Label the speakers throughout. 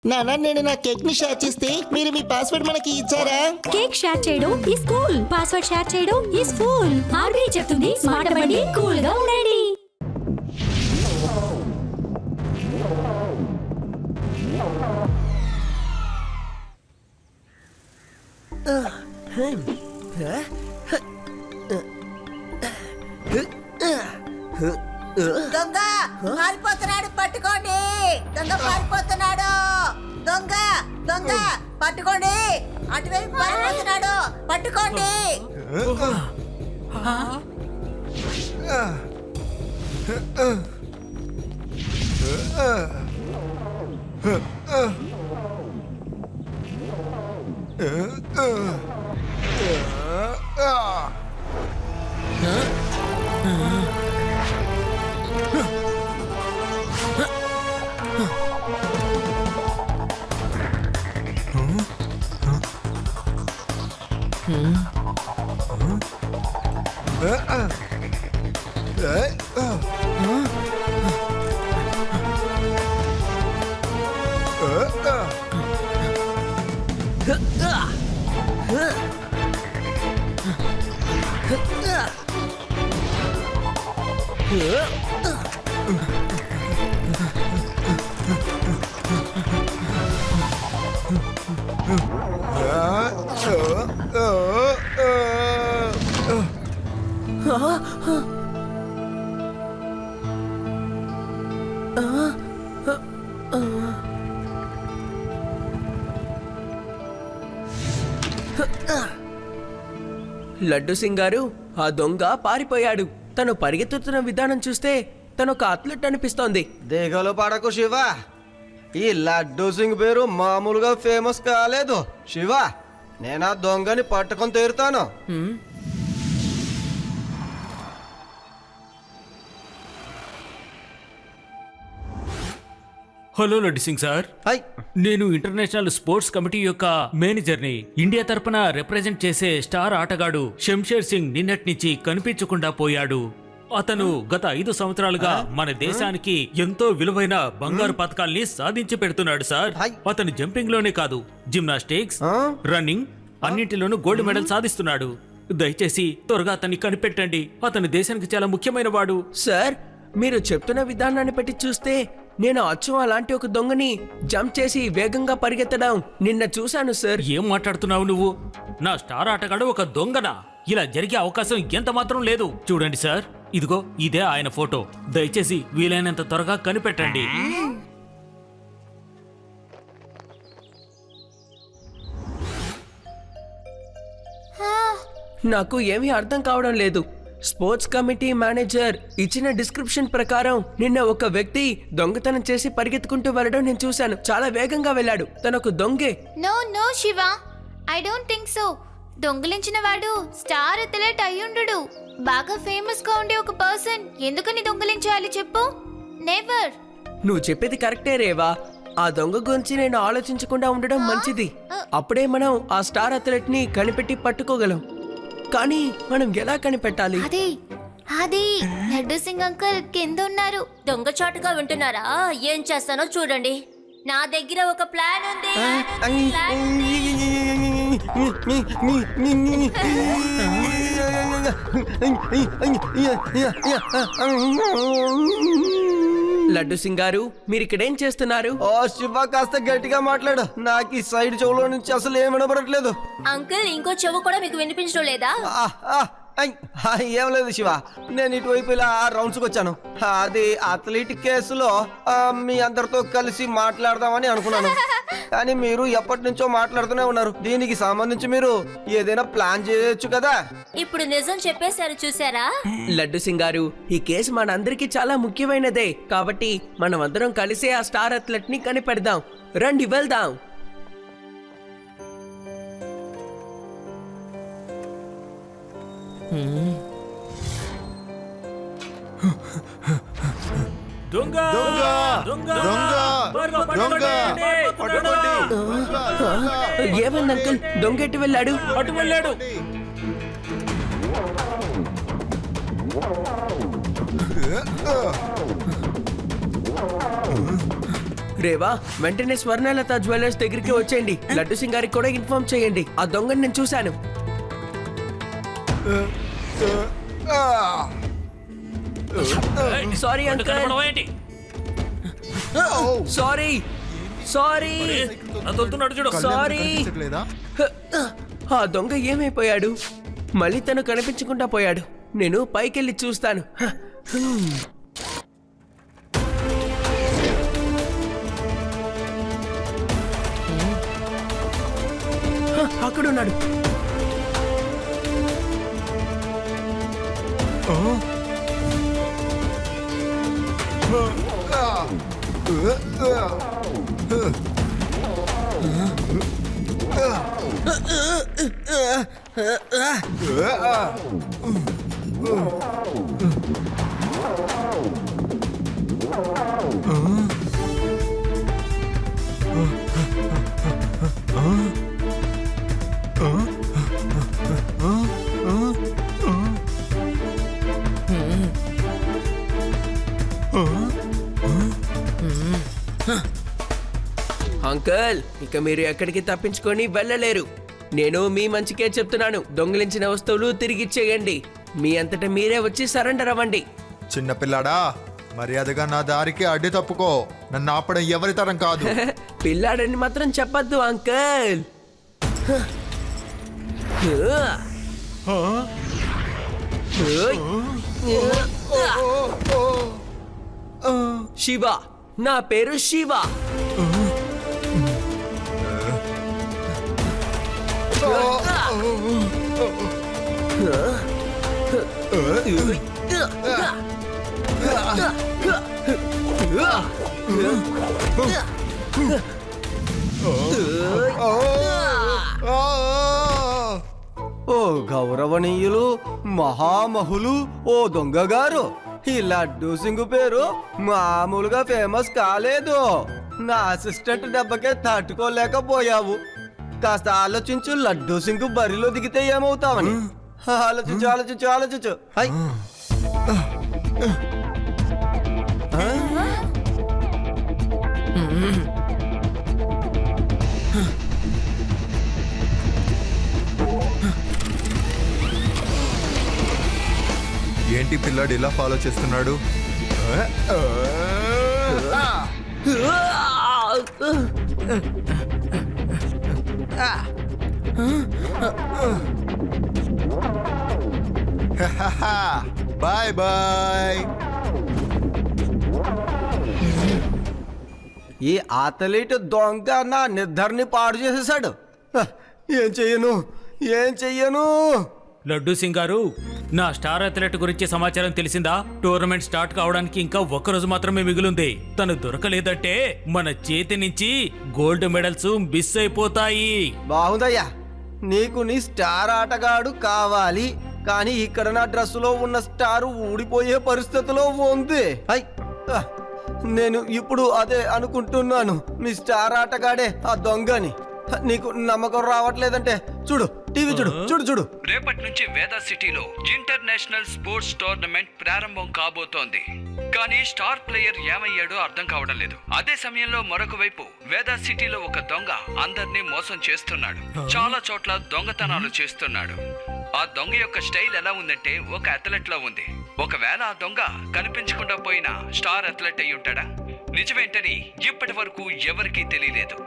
Speaker 1: నాన్న నేను నా కేక్ ని షేర్ చేస్తే మీరు మీ పాస్వర్డ్ మనకి ఇచ్చారా?
Speaker 2: కేక్ షేర్ చేయడం ఈస్ కూల్, పాస్వర్డ్ షేర్ చేయడం ఈస్ ఫూల్. ఆర్బీఐ చెప్తుంది స్మార్ట్ అవ్వండి, కూల్ గా ఉండండి.
Speaker 3: దొంగ పారిపోతున్నాడు, పట్టుకోండి. దొంగ పారిపోతున్నాడు. దొంగ దొంగ పట్టుకోండి. అటువైపు పారిపోతున్నాడు, పట్టుకోండి.
Speaker 4: లడ్డు సింగ్ గారు, ఆ దొంగ పారిపోయాడు. తను పరిగెత్తుతున్న విధానం చూస్తే తను ఒక అథ్లెట్ అనిపిస్తోంది.
Speaker 5: దిగలు పడకు శివ, ఈ లడ్డు సింగ్ పేరు మామూలుగా ఫేమస్ కాలేదు శివ. నేను ఆ దొంగని పట్టుకొని తీరుతాను.
Speaker 6: హలో లడ్డు సింగ్ సార్, నేను ఇంటర్నేషనల్ స్పోర్ట్స్ కమిటీ యొక్క మేనేజర్ని. ఇండియా తరపున రిప్రజెంట్ చేసే స్టార్ ఆటగాడు శంషేర్ సింగ్ నిన్నటి నుంచి కనిపించకుండా పోయాడు. అతను గత 5 సంవత్సరాలుగా మన దేశానికి ఎంతో విలువైన బంగారు పథకాల్ని సాధించి పెడుతున్నాడు సార్. అతను జంపింగ్ లోనే కాదు, జిమ్నాస్టిక్స్, రన్నింగ్ అన్నింటిలోనూ గోల్డ్ మెడల్ సాధిస్తున్నాడు. దయచేసి త్వరగా అతన్ని కనిపెట్టండి. అతను దేశానికి చాలా ముఖ్యమైన వాడు.
Speaker 4: సార్, మీరు చెప్తున్న విధానాన్ని బట్టి చూస్తే నేను అచ్చం అలాంటి ఒక దొంగని జంప్ చేసి వేగంగా పరిగెత్తడం నిన్న చూశాను సార్.
Speaker 6: ఏం మాట్లాడుతున్నావు నువ్వు? నా స్టార్ ఆటగాడు ఒక దొంగనా? ఇలా జరిగే అవకాశం ఎంత మాత్రం లేదు. చూడండి సార్, ఇదిగో ఇదే ఆయన ఫోటో. దయచేసి వీలైనంత త్వరగా కనిపెట్టండి.
Speaker 4: నాకు ఏమీ అర్థం కావడం లేదు. స్పోర్ట్స్ కమిటీ మేనేజర్ ఇచ్చిన డిస్క్రిప్షన్ ప్రకారం నిన్న ఒక వ్యక్తి దొంగతనం చేసి పరిగెత్తుకుంటూ వెళ్ళడం నేను చూశాను. చాలా వేగంగా వెళ్ళాడు. తనకు దొంగే.
Speaker 7: No no Shiva, I don't think so. దొంగిలించిన వాడు స్టార్ అథ్లెట్ అయ్యుండు. బాగా ఫేమస్ గా ఉండే ఒక పర్సన్ ఎందుకని దొంగిలించాలి చెప్పు? నెవర్.
Speaker 4: నువ్వు చెప్పేది కరెక్టే రేవా. ఆ దొంగ గురించి నేను ఆలోచించకుండా ఉండడం మంచిది. అప్పుడే మనం ఆ స్టార్ అథ్లెట్ ని కనిపెట్టి పట్టుకోగలం. కానీ మనం ఎలా కనిపెట్టాలి?
Speaker 7: అది లడ్డు సింగ్ అంకుల్ కింద ఉన్నారు.
Speaker 2: దొంగచాటుగా వింటున్నారా? ఏం చేస్తానో చూడండి. నా దగ్గర ఒక ప్లాన్ ఉంది.
Speaker 4: లడ్డు సింగ్ గారు, మీరు ఇక్కడేం చేస్తున్నారు?
Speaker 5: ఓ శివ, కాస్త గట్టిగా మాట్లాడు. నాకు ఈ సైడ్ చెవులో నుంచి అసలు ఏం వినపడట్లేదు.
Speaker 2: అంకుల్, ఇంకో చెవు కూడా మీకు వినిపించడం లేదా?
Speaker 5: ఏం లేదు శివ, నేను ఇటువైపు ఇలా రౌండ్స్కి వచ్చాను. అది అథ్లెటిక్ కేసులో మీ అందరితో కలిసి మాట్లాడదామని అనుకున్నాను. కానీ మీరు ఎప్పటి నుంచో మాట్లాడుతూనే ఉన్నారు. దీనికి సంబంధించి మీరు ఏదైనా ప్లాన్ చేయొచ్చు కదా.
Speaker 2: ఇప్పుడు నిజం చెప్పేశారు చూసారా?
Speaker 4: లడ్డు సింగ్ గారు, ఈ కేసు మనందరికీ చాలా ముఖ్యమైనదే. కాబట్టి మనం అందరం కలిసే ఆ స్టార్ అథ్లెట్ ని కనిపెడదాం. రండి వెళ్దాం.
Speaker 6: దొంగ దొంగ
Speaker 8: దొంగ పట్టుకోండి.
Speaker 4: ఏమైంది అంకుల్? దొంగ ఎటు వెళ్ళాడు?
Speaker 6: అటు వెళ్ళాడు.
Speaker 4: రేవా వెంటనే స్వర్ణలత జ్యువెలర్స్ దగ్గరికి వచ్చేయండి. లడ్డు సింగ్ గారికి కూడా ఇన్ఫార్మ్ చేయండి. ఆ దొంగని నేను చూశాను. Sorry uncle, sorry sorry sorry. ఆ దొంగ ఏమైపోయాడు? మళ్ళీ తను కనిపించకుండా పోయాడు. నేను పైకెళ్ళి చూస్తాను. అక్కడున్నాడు. అంకుల్, ఇక మీరు ఎక్కడికి తప్పించుకొని వెళ్ళలేరు. నేను మీ మంచికే చెప్తున్నాను. దొంగిలించిన వస్తువులు తిరిగిచ్చేయండి. మీ అంతటా మీరే వచ్చి సరెండర్ అవ్వండి.
Speaker 8: చిన్నపిల్లాడా, మర్యాదగా నా దారికి అడ్డు తప్పుకో. నన్ను ఆపడం ఎవరి తరం కాదు.
Speaker 4: పిల్లాడని మాత్రం చెప్పద్దు అంకుల్. శివ, నా పేరు శివ.
Speaker 5: ఓ గౌరవనీయులు, మహామహులు, ఓ దొంగ గారు, ఈ లడ్డూ సింగ్ పేరు మామూలుగా ఫేమస్ కాలేదు. నా అసిస్టెంట్ దెబ్బకే తట్టుకోలేకపోయావు. కాస్త ఆలోచించు, లడ్డూ సింగ్ బరిలో దిగితే ఏమవుతావని. ఆలోచించు ఆలోచించు ఆలోచించు.
Speaker 8: ఏంటి పిల్లాడు ఇలా ఫాలో చేస్తున్నాడు? Bye bye.
Speaker 5: ఈ అథ్లీట్ దొంగ నా నిద్రని పాడు చేసేసాడు. ఏం చెయ్యను.
Speaker 6: లడ్డూ సింగ్ గారు, నా స్టార్ అథ్లెట్ గురించి సమాచారం తెలిసిందా? టోర్నమెంట్ స్టార్ట్ కావడానికి ఇంకా ఒక్కరోజు మాత్రమే మిగిలింది. తను దొరకలేదంటే మన చేతి నుంచి గోల్డ్ మెడల్స్ మిస్ అయిపోతాయి.
Speaker 5: బాగుందయ్యా, నీకు నీ స్టార్ ఆటగాడు కావాలి, కానీ ఇక్కడ నా డ్రెస్సులో ఉన్న స్టార్ ఊడిపోయే పరిస్థితిలో ఉంది. నేను ఇప్పుడు అదే అనుకుంటున్నాను. మీ స్టార్ ఆటగాడే ఆ దొంగని. నీకు నమ్మకం రావట్లేదంటే చూడు, టీవీ చూడు.
Speaker 9: రేపటి నుంచి వేదా సిటీలో ఇంటర్నేషనల్ స్పోర్ట్స్ టోర్నమెంట్ ప్రారంభం కాబోతోంది. కానీ స్టార్ ప్లేయర్ ఏమయ్యాడో అర్థం కావడం లేదు. అదే సమయంలో మరొక వైపు వేదా సిటీలో ఒక దొంగ అందరినీ మోసం చేస్తున్నాడు. చాలా చోట్ల దొంగతనాలు చేస్తున్నాడు. ఆ దొంగ యొక్క స్టైల్ ఎలా ఉందంటే ఒక అథ్లెట్ లా ఉంది. ఒకవేళ ఆ దొంగ కనిపించకుండా పోయిన స్టార్ అథ్లెట్ అయి ఉంటాడా? నిజమేంటని ఇప్పటి వరకు ఎవరికీ తెలియలేదు.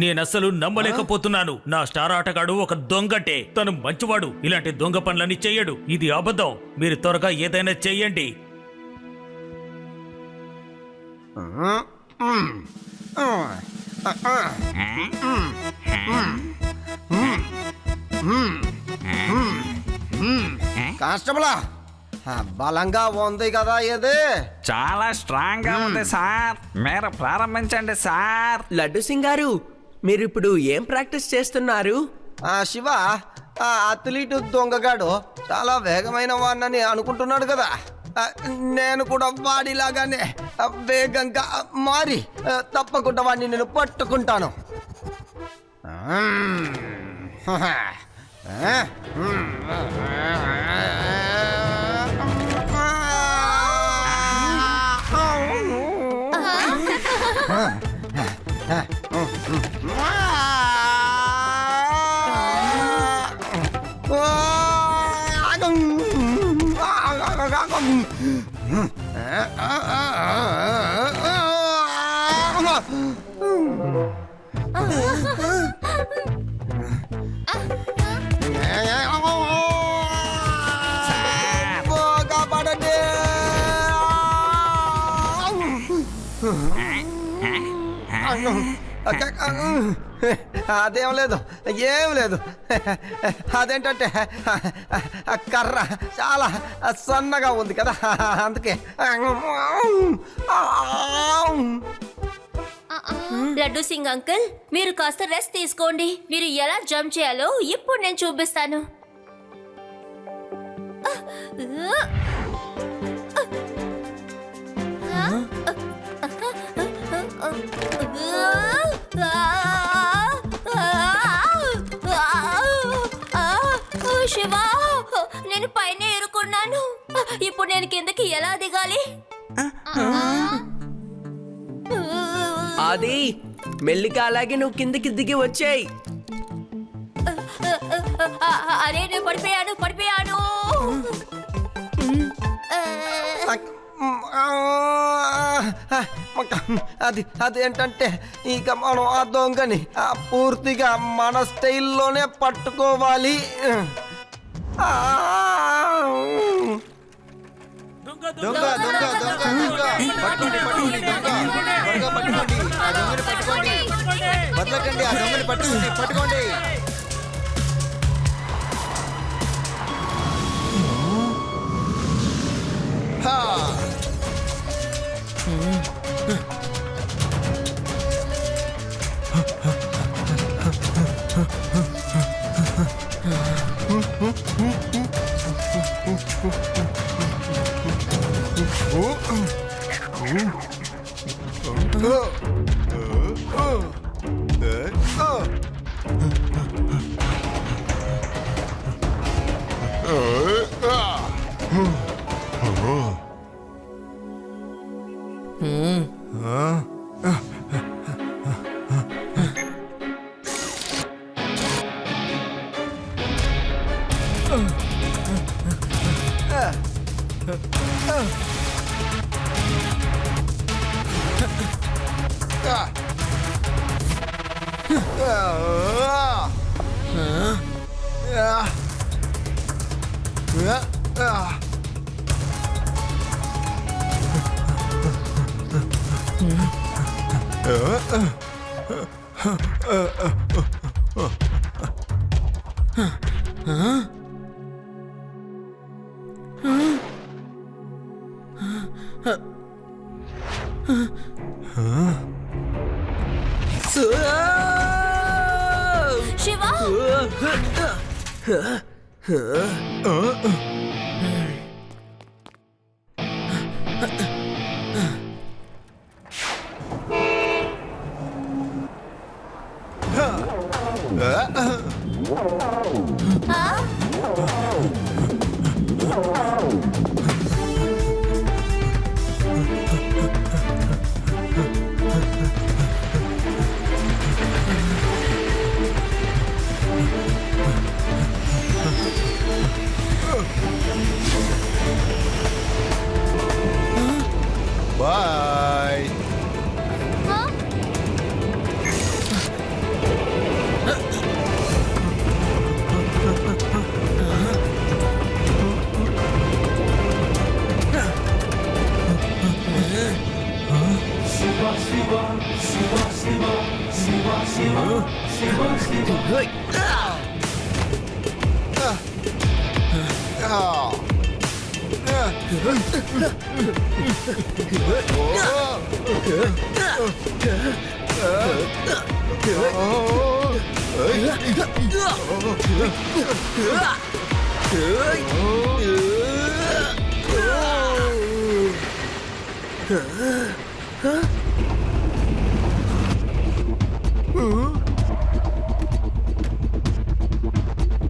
Speaker 6: నేనసలు నమ్మలేకపోతున్నాను. నా స్టార్ ఆటగాడు ఒక దొంగటే. తను మంచివాడు, ఇలాంటి దొంగ పనులని చెయ్యడు. ఇది అబద్ధం. మీరు త్వరగా ఏదైనా చెయ్యండి.
Speaker 5: కానిస్టేబులా, బలంగా ఉంది కదా ఇది?
Speaker 10: చాలా స్ట్రాంగ్ గా ఉంది సార్. మీరు ప్రారంభించండి సార్.
Speaker 4: లడ్డు సింగ్ గారు, మీరు ఇప్పుడు ఏం ప్రాక్టీస్ చేస్తున్నారు?
Speaker 5: శివ, ఆ అథ్లీట్ దొంగగాడు చాలా వేగమైన వాడిని అనుకుంటున్నాడు కదా. నేను కూడా వాడిలాగానే వేగంగా మారి తప్పకుండా వాడిని నేను పట్టుకుంటాను. అదేం లేదు, ఏం లేదు. అదేంటంటే కర్ర చాలా సన్నగా ఉంది కదా, అందుకే.
Speaker 2: లడ్డు సింగ్ అంకుల్, మీరు కాస్త రెస్ట్ తీసుకోండి. మీరు ఎలా జంప్ చేయాలో ఇప్పుడు నేను చూపిస్తాను. శివా, నేను పైన ఎరుకున్నాను. ఇప్పుడు నేను కిందకి ఎలా దిగాలి?
Speaker 4: అది మెల్లిగా అలాగే నువ్వు కిందకి దిగి వచ్చేయి.
Speaker 2: అరే, నేను పడిపోయాను.
Speaker 5: అదేంటంటే ఇక మనం ఆ దొంగని పూర్తిగా మన స్టైల్లోనే పట్టుకోవాలి.
Speaker 8: దొంగ దొంగ దొంగ దొంగ పట్టుకోండి పట్టుకోండి దొంగ త్వరగా పట్టుకోండి ఆ దొంగని పట్టుకోండి వదలకండి ఆ దొంగని పట్టుకోండి హా
Speaker 2: శివా,
Speaker 8: బాయ్.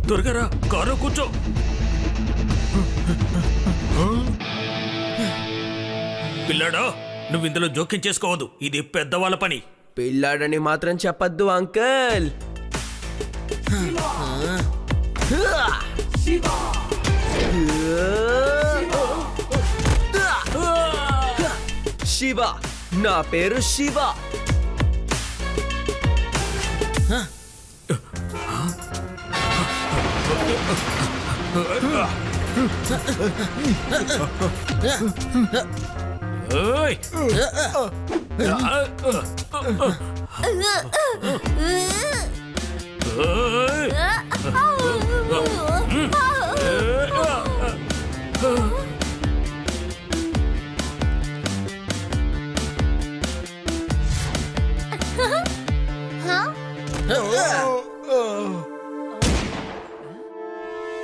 Speaker 6: త్వరగా కారు కూర్చో. పిల్లాడా, నువ్వు ఇందులో జోక్యం చేసుకోవద్దు. ఇది పెద్దవాళ్ళ పని.
Speaker 4: పిల్లాడని మాత్రం చెప్పద్దు అంకుల్. శివ, నా పేరు శివ.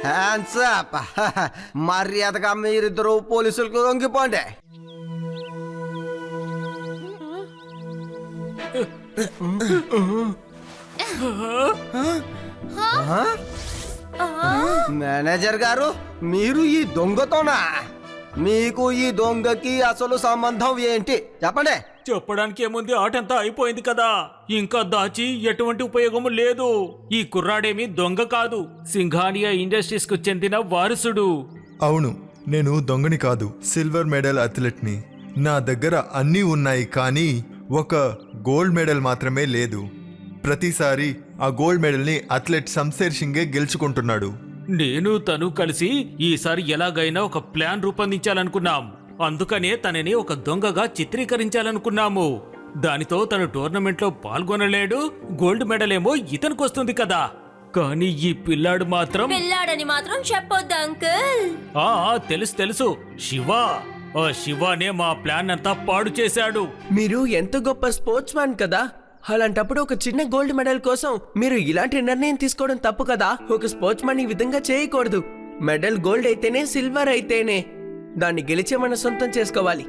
Speaker 5: Hands up. మర్యాదగా మీరిద్దరు పోలీసులకు లొంగిపోండి. మేనేజర్ గారు, మీరు ఈ దొంగతోనా? మీకు ఈ దొంగకి అసలు సంబంధం ఏంటి చెప్పండి.
Speaker 6: చెప్పడానికి ఏముంది, ఆటంతా అయిపోయింది కదా. ఇంకా దాచి ఎటువంటి ఉపయోగం లేదు. ఈ కుర్రాడేమి దొంగ కాదు, సింఘానియా ఇండస్ట్రీస్ కు చెందిన వారసుడు.
Speaker 11: అవును, నేను దొంగని కాదు, సిల్వర్ మెడల్ అథ్లెట్ని. నా దగ్గర అన్నీ ఉన్నాయి, కానీ ఒక గోల్డ్ మెడల్ మాత్రమే లేదు. ప్రతిసారి ఆ గోల్డ్ మెడల్ని అథ్లెట్ శంషేర్ సింగే గెలుచుకుంటున్నాడు.
Speaker 6: నేను తను కలిసి ఈసారి ఎలాగైనా ఒక ప్లాన్ రూపొందించాలనుకున్నాం. అందుకనే తనని ఒక దొంగగా చిత్రీకరించాలనుకున్నాము. దానితో తను టోర్నమెంట్ లో పాల్గొనలేడు, గోల్డ్ మెడల్ ఏమో ఇతనికి వస్తుంది కదా. కానీ ఈ పిల్లాడు మాత్రం
Speaker 2: పిల్లాడని మాత్రం చెప్పొద్దు అంకుల్.
Speaker 6: తెలుసు తెలుసు, శివ. ఆ శివానే మా ప్లాన్ అంతా పాడు చేశాడు.
Speaker 4: మీరు ఎంత గొప్ప స్పోర్ట్స్ మ్యాన్ కదా. అలాంటప్పుడు ఒక చిన్న గోల్డ్ మెడల్ కోసం మీరు ఇలాంటి నిర్ణయం తీసుకోవడం తప్పు కదా. ఒక స్పోర్ట్స్ మ్యాన్ ఈ విధంగా చేయకూడదు. మెడల్ గోల్డ్ అయితేనే, సిల్వర్ అయితేనే దాన్ని గెలిచే మన సొంతం చేసుకోవాలి.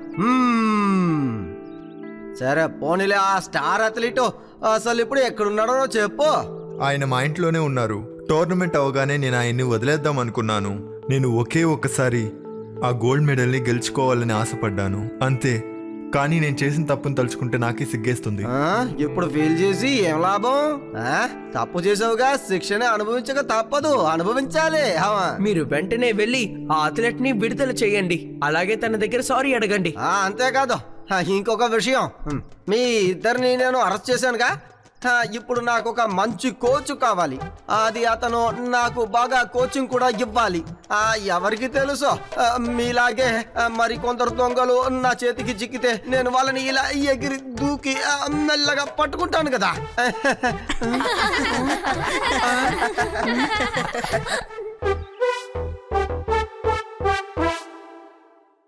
Speaker 5: సరే పోనీలే, ఆ స్టార్ అథ్లీట్ అసలు ఇప్పుడు ఎక్కడున్నాడో చెప్పు.
Speaker 11: ఆయన మా ఇంట్లోనే ఉన్నారు. టోర్నమెంట్ అవగానే నేను ఆయన్ని వదిలేద్దాం అనుకున్నాను. నేను ఒకే ఒక్కసారి ఆ గోల్డ్ మెడల్ని గెలుచుకోవాలని ఆశపడ్డాను, అంతే. కానీ నేను చేసిన తప్పును తలుచుకుంటే నాకే సిగ్గేస్తుంది.
Speaker 5: ఇప్పుడు ఫెయిల్ చేసి ఏం లాభం? తప్పు చేసావుగా, శిక్షణ అనుభవించక తప్పదు, అనుభవించాలి.
Speaker 4: మీరు వెంటనే వెళ్ళి ఆ అథ్లెట్ ని విడుదల చేయండి. అలాగే తన దగ్గర సారీ అడగండి.
Speaker 5: అంతేకాదు, ఇంకొక విషయం, మీ ఇద్దరిని నేను అరెస్ట్ చేశానుగా. ఇప్పుడు నాకు ఒక మంచి కోచ్ కావాలి. అది అతను నాకు బాగా కోచింగ్ కూడా ఇవ్వాలి. ఎవరికి తెలుసు, మీలాగే మరి కొందరు దొంగలు నా చేతికి చిక్కితే నేను వాళ్ళని ఇలా ఎగిరి దూకి మెల్లగా పట్టుకుంటాను కదా.